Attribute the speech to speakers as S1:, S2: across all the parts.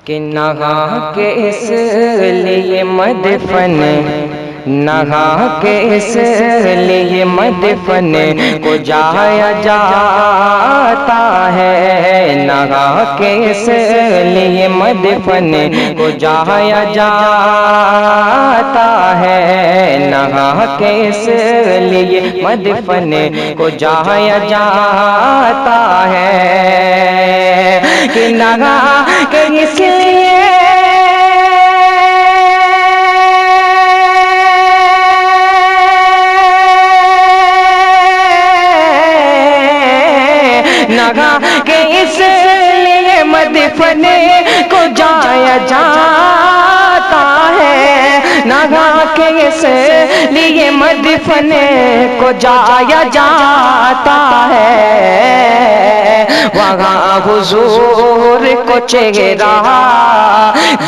S1: کہ نہا کے اس لیے مدفن، نہا کے اس لیے مدفن کو جایا جاتا ہے، نہا کے اس لیے مدفن کو جایا جاتا ہے، نہا کے اس لیے مدفن کو جایا جاتا ہے، کہ نہا کے اس لیے نہا کہ اس لیے مدفن کو جایا جاتا ہے، نہا کہ اس لیے مدفن کو جایا جاتا ہے، وہاں حضور کو چہرہ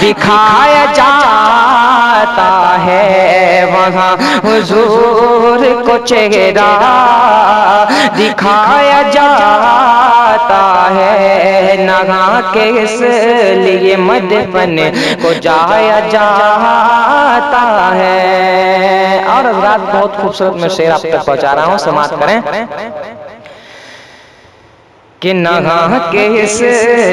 S1: دکھایا جاتا ہے، وہاں حضور کو چہرہ دکھایا جاتا ہے، نہا کے اس لیے مدفن کو جایا جاتا ہے۔ اور حضرات بہت خوبصورت میں شعر آپ تک پہنچا رہا ہوں، سماعت کریں کہ نہا کے اس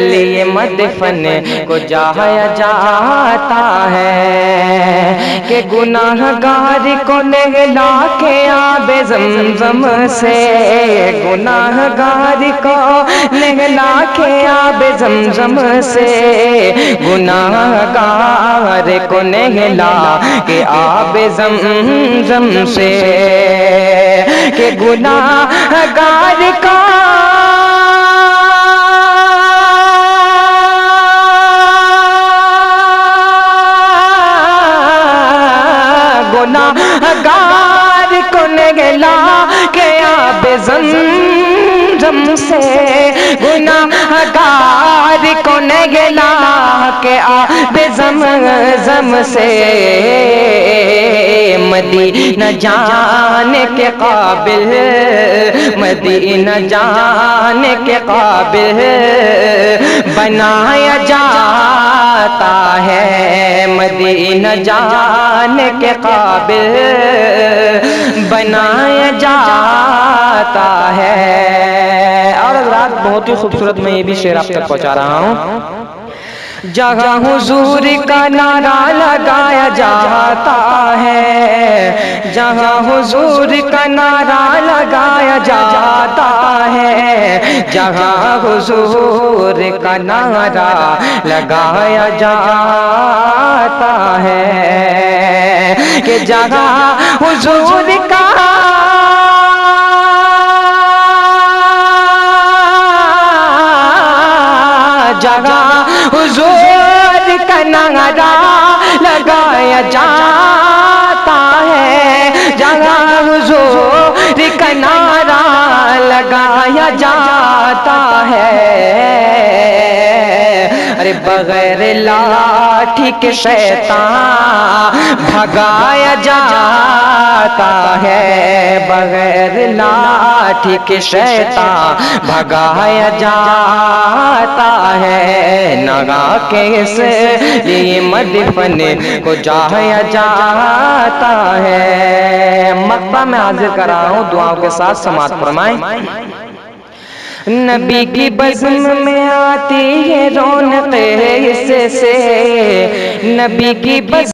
S1: لیے مدفن کو جایا جاتا ہے، کہ گناہ گار کو نہلا کے آب زمزم سے، گناہ گار کو نہلا کے آب زمزم سے، گناہ گار کو نہلا کے آب زمزم سے، کہ گناہ گار کا گناہ گار کو نگلا کہ آب زمزم سے، گناہ گار کو نگلا کہ آب زمزم سے، مدینہ جانے کے قابل، مدینہ جانے کے قابل بنایا جاتا ہے، مدینہ جانے کے قابل بنایا جاتا ہے۔ اور حضرات بہت ہی خوبصورت میں یہ بھی شعر آپ تک پہنچا رہا ہوں، جہاں حضور کا نعرہ لگایا جاتا ہے، جہاں حضور کا نعرہ لگایا جاتا ہے، جہاں حضور کا نعرہ لگایا جاتا ہے، کہ جہاں حضور کا جگہ حضور کا نعرہ لگایا جاتا ہے، جگہ حضور کا نعرہ لگایا جاتا ہے، ارے بغیر لاٹھی کے شیطان بھگایا جاتا ہے، بغیر لاٹھی کے شیطان بھگایا جاتا ہے، نہا کے اس لیے مدفن کو جایا جاتا ہے۔ مقبہ میں حاضر کر رہا ہوں، دعاؤں کے ساتھ سماعت فرمائیں۔ نبی کی بزم میں آتی ہے رونق اس سے، نبی کی بزم